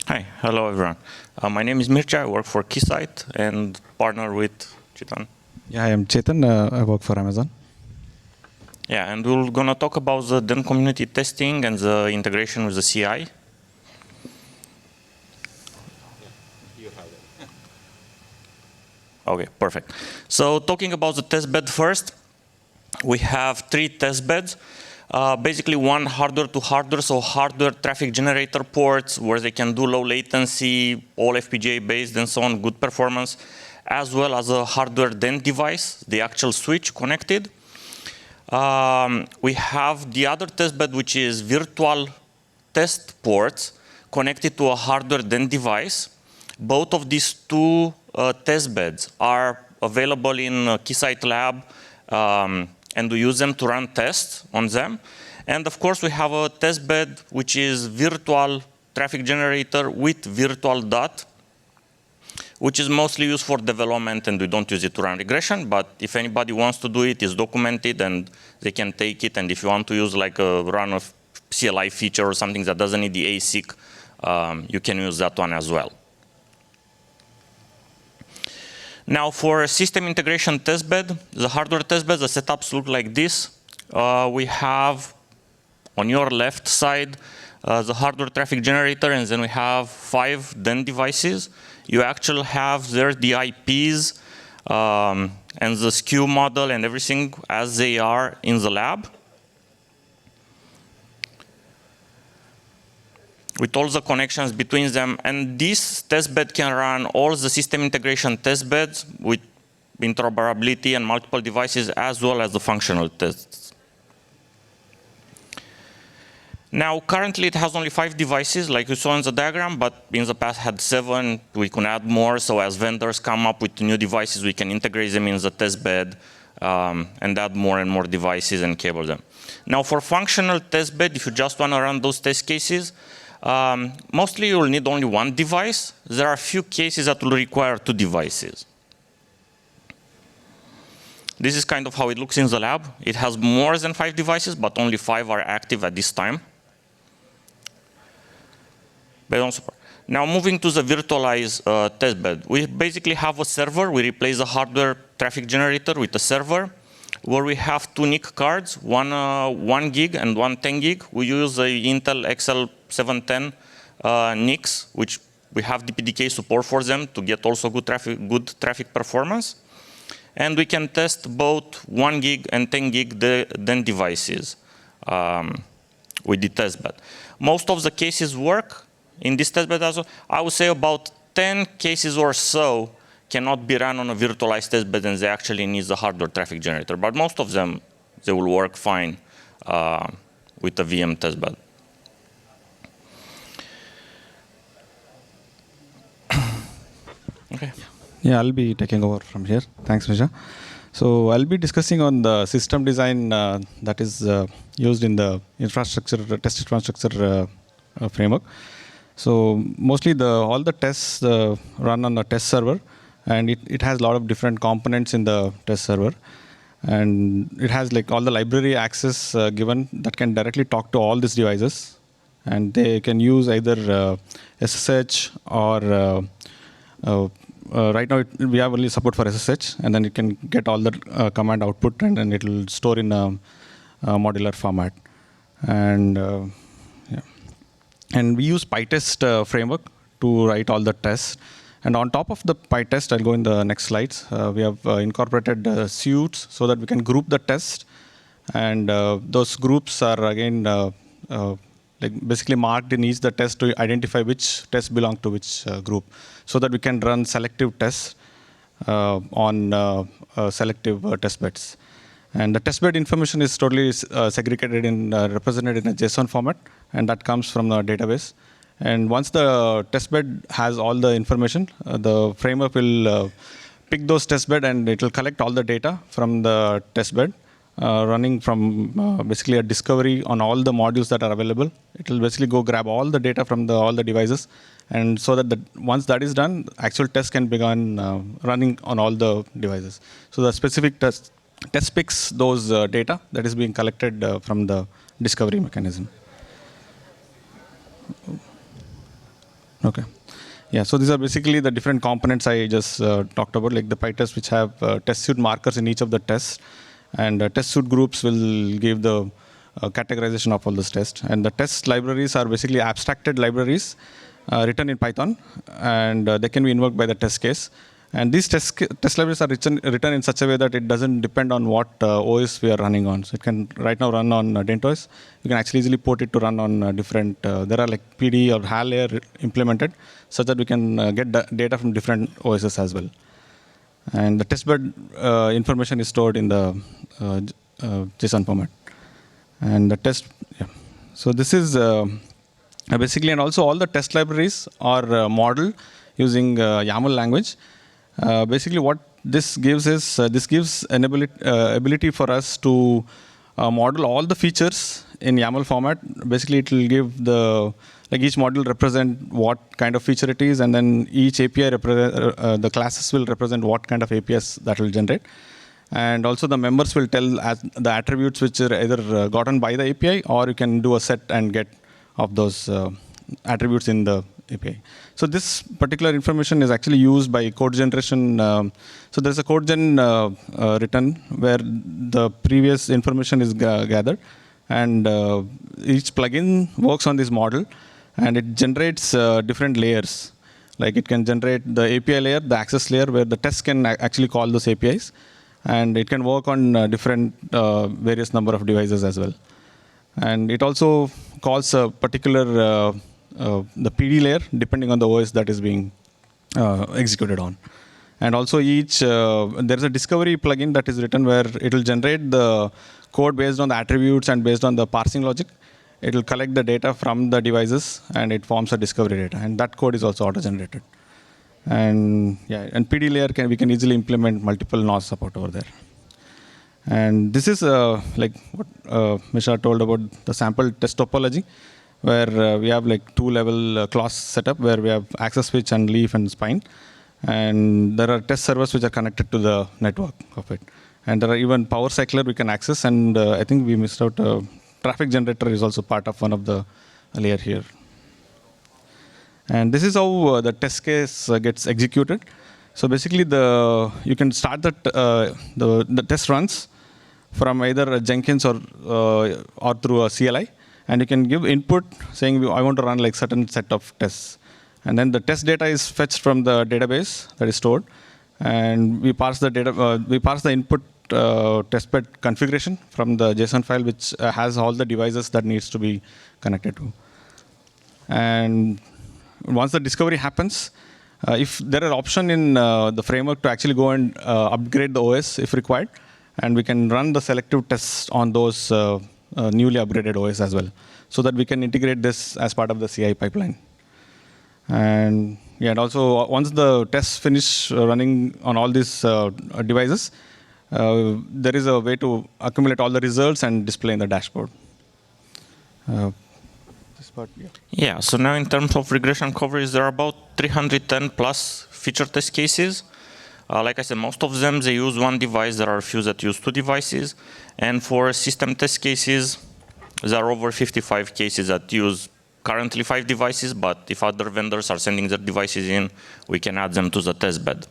Hi, hello everyone. My name is Mircea. I work for Keysight and partner with Chetan. Yeah, I am Chetan. I work for Amazon. Yeah, and we're going to talk about the DENT community testing and the integration with the CI. Okay, perfect. So talking about the test bed first, we have 3 test beds. Basically one hardware to hardware, so hardware traffic generator ports where they can do low latency, all FPGA based and so on, good performance, as well as a hardware DENT device, the actual switch connected. We have the other test bed, which is virtual test ports connected to a hardware DENT device. Both of these 2 test beds are available in Keysight Lab, and we use them to run tests on them. And of course, we have a test bed, which is virtual traffic generator with virtual dot, which is mostly used for development, and we don't use it to run regression. But if anybody wants to do it, it's documented, and they can take it. And if you want to use like a run of CLI feature or something that doesn't need the ASIC, you can use that one as well. Now for system integration test bed, the hardware test bed, the setups look like this. We have on your left side the hardware traffic generator, and then we have 5 DENT devices. You actually have there the IPs and the SKU model and everything as they are in the lab, with all the connections between them. And this test bed can run all the system integration test beds with interoperability and multiple devices, as well as the functional tests. Now, currently it has only 5 devices, like you saw in the diagram, but in the past had 7. We can add more, so as vendors come up with new devices, we can integrate them in the test bed and add more and more devices and cable them. Now, for functional test bed, if you just want to run those test cases, mostly you'll need only 1 device. There are a few cases that will require 2 devices. This is kind of how it looks in the lab. It has more than 5 devices, but only 5 are active at this time. Now moving to the virtualized test bed. We basically have a server. We replace the hardware traffic generator with a server where we have 2 NIC cards, one 1 gig and one 10 gig. We use the Intel XL710 NICs, which we have DPDK support for them to get also good traffic performance. And we can test both 1 gig and 10 gig DENT devices with the test bed. Most of the cases work in this test bed as well. I would say about 10 cases or so cannot be run on a virtualized test bed, and they actually need the hardware traffic generator. But most of them, they will work fine with a VM test bed. Okay. Yeah, I'll be taking over from here. Thanks, Misha. So I'll be discussing on the system design that is used in the infrastructure, test infrastructure framework. So mostly all the tests run on a test server, and it has a lot of different components in the test server. And it has like all the library access given that can directly talk to all these devices. And they can use either SSH or right now we have only support for SSH, and then you can get all the command output, and then it will store in a modular format. And and we use PyTest framework to write all the tests. And on top of the PyTest, I'll go in the next slides. We have incorporated suites so that we can group the test. And those groups are again like basically marked in each the test to identify which test belong to which group, so that we can run selective tests on selective test beds. And the test bed information is totally segregated in represented in a JSON format, and that comes from the database. And once the test bed has all the information, the framework will pick those test bed, and it will collect all the data from the test bed, running from basically a discovery on all the modules that are available. It will basically go grab all the data from all the devices, and so that once that is done, actual test can begin running on all the devices. So the specific test picks those data that is being collected from the discovery mechanism. Okay. Yeah, so these are basically the different components I just talked about, like the PyTest, which have test suite markers in each of the tests. And test suite groups will give the categorization of all those tests. And the test libraries are basically abstracted libraries written in Python, and they can be invoked by the test case. And these test libraries are written in such a way that it doesn't depend on what OS we are running on. So it can right now run on DENT OS. You can actually easily port it to run on different, there are like PD or HAL layer implemented, such that we can get data from different OSs as well. And the testbed information is stored in the JSON format. And the test, yeah. So this is basically, and also all the test libraries are modeled using YAML language. Basically, what this gives is this gives an ability for us to model all the features in YAML format. Basically, it will give the each module represent what kind of feature it is, and then each API the classes will represent what kind of APIs that will generate. And also the members will tell as the attributes which are either gotten by the API, or you can do a set and get of those attributes in the API. So this particular information is actually used by code generation. So there's a code gen written where the previous information is gathered, and each plugin works on this model, and it generates different layers. Like it can generate the API layer, the access layer, where the test can actually call those APIs, and it can work on different various number of devices as well. And it also calls a particular the PD layer depending on the OS that is being executed on. And also each, there's a discovery plugin that is written where it will generate the code based on the attributes and based on the parsing logic. It will collect the data from the devices and it forms a discovery data. And that code is also auto-generated. And yeah, and PD layer we can easily implement multiple NOS support over there. And this is like what Misha told about the sample test topology, where we have like two-level class setup where we have access switch and leaf and spine. And there are test servers which are connected to the network of it. And there are even power cycler we can access. And I think we missed out traffic generator is also part of one of the layer here. And this is how the test case gets executed. So basically, you can start the test runs from either a Jenkins or through a CLI, and you can give input saying I want to run like certain set of tests, and then the test data is fetched from the database that is stored, and we parse the data. We parse the input testbed configuration from the JSON file, which has all the devices that needs to be connected to. And once the discovery happens, if there are option in the framework to actually go and upgrade the OS if required, and we can run the selective tests on those newly upgraded OS as well, so that we can integrate this as part of the CI pipeline. And yeah, and also once the tests finish running on all these devices, there is a way to accumulate all the results and display in the dashboard. This part, yeah. Yeah, so now in terms of regression coverage, there are about 310 plus feature test cases. Like I said, most of them, they use one device. There are a few that use two devices. And for system test cases, there are over 55 cases that use currently 5 devices, but if other vendors are sending their devices in, we can add them to the test bed.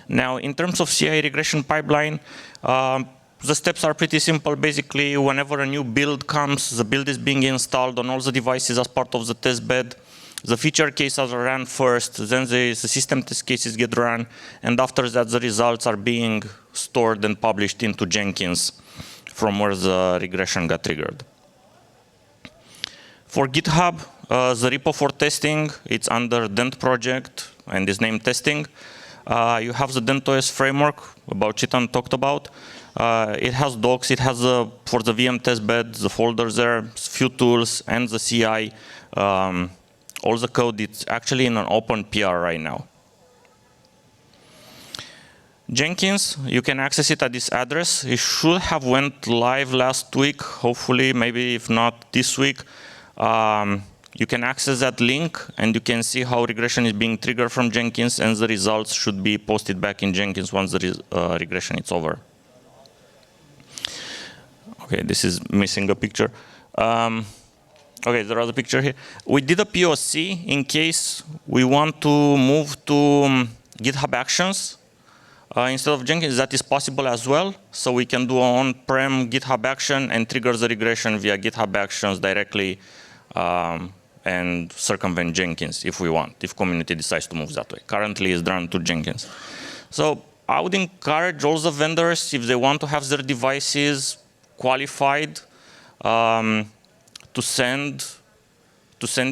Now, in terms of CI regression pipeline, the steps are pretty simple. Basically, whenever a new build comes, the build is being installed on all the devices as part of the test bed. The feature cases are run first, then the system test cases get run, and after that, the results are being stored and published into Jenkins, from where the regression got triggered. For GitHub, the repo for testing, it's under DENT project, and is named testing. You have the DENTOS framework, about Chitan talked about. It has docs, it has for the VM testbed, the folders there, few tools, and the CI. All the code is actually in an open PR right now. Jenkins, you can access it at this address. It should have went live last week, hopefully, maybe if not this week. You can access that link, and you can see how regression is being triggered from Jenkins, and the results should be posted back in Jenkins once the regression is over. Okay, this is missing a picture. Okay, there is a picture here. We did a POC in case we want to move to GitHub Actions instead of Jenkins. That is possible as well. So we can do on-prem GitHub Action and trigger the regression via GitHub Actions directly and circumvent Jenkins if we want, if community decides to move that way. Currently, it's run to Jenkins. So I would encourage all the vendors, if they want to have their devices qualified, to send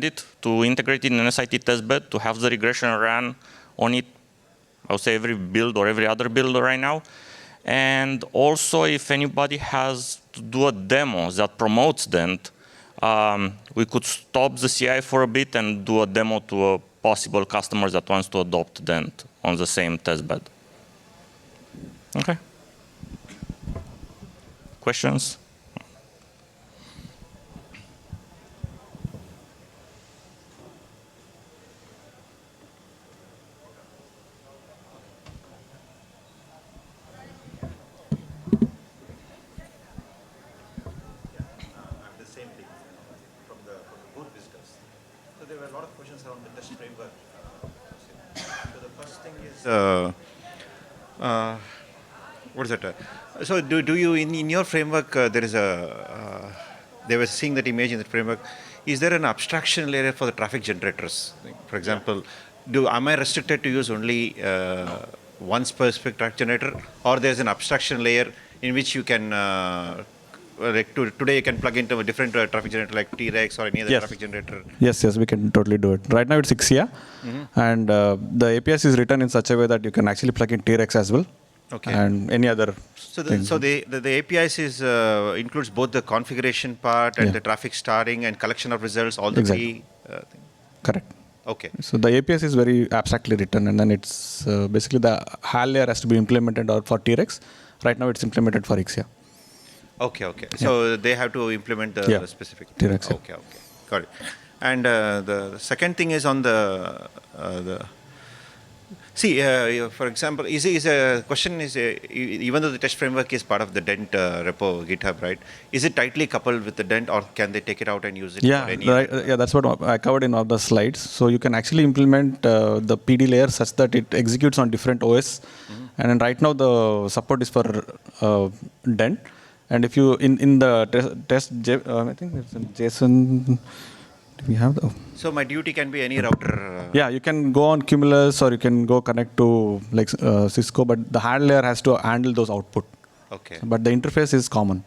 it, to integrate it in an SIT testbed, to have the regression run on it, I would say every build or every other build right now. And also, if anybody has to do a demo that promotes DENT, we could stop the CI for a bit and do a demo to a possible customer that wants to adopt DENT on the same testbed. Okay. Questions? What is it? So do you, in your framework, there is a, they were seeing that image in the framework, is there an abstraction layer for the traffic generators? For example, am I restricted to use only one specific traffic generator, or there's an abstraction layer in which you can, today you can plug into a different traffic generator like T-Rex or any other traffic generator? Yes, we can totally do it. Right now it's Ixia, and the APIs is written in such a way that you can actually plug in T-Rex as well. Okay. And any other. So the APIs is includes both the configuration part and the traffic starting and collection of results, all the three. Correct. Okay. So the APIs is very abstractly written, and then it's basically the HAL layer has to be implemented for T-Rex. Right now it's implemented for Ixia. Okay. So they have to implement the specific T-Rex. Okay. Got it. And the second thing is on the see, for example, is a question is even though the test framework is part of the DENT repo GitHub, right? Is it tightly coupled with the DENT, or can they take it out and use it? Yeah, for any that's what I covered in one of the slides. So you can actually implement the PD layer such that it executes on different OS. And then right now the support is for DENT. And if you in the test, I think it's in JSON. Do we have the? So my duty can be any router. Yeah, you can go on Cumulus, or you can go connect to like Cisco, but the HAL layer has to handle those output. Okay. But the interface is common.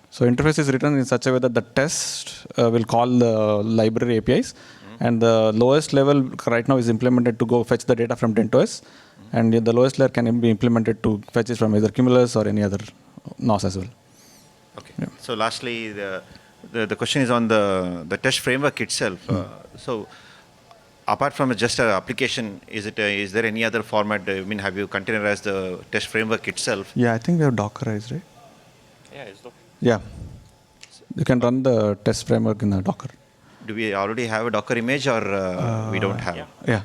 So interface is written in such a way that the test will call the library APIs, and the lowest level right now is implemented to go fetch the data from DENTOS, and the lowest layer can be implemented to fetch it from either Cumulus or any other NOS as well. Okay. Yeah. So lastly, the question is on the test framework itself. So apart from just an application, is there any other format? I mean, have you containerized the test framework itself? Yeah, I think we have Dockerized, right? Yeah, it's Docker. Yeah. You can run the test framework in a Docker. Do we already have a Docker image, or we don't have? Yeah.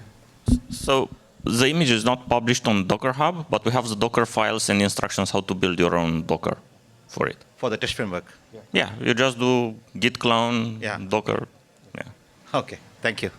So the image is not published on Docker Hub, but we have the Docker files and instructions how to build your own Docker for it. For the test framework? Yeah, you just do git clone, Docker. Yeah. Okay, thank you.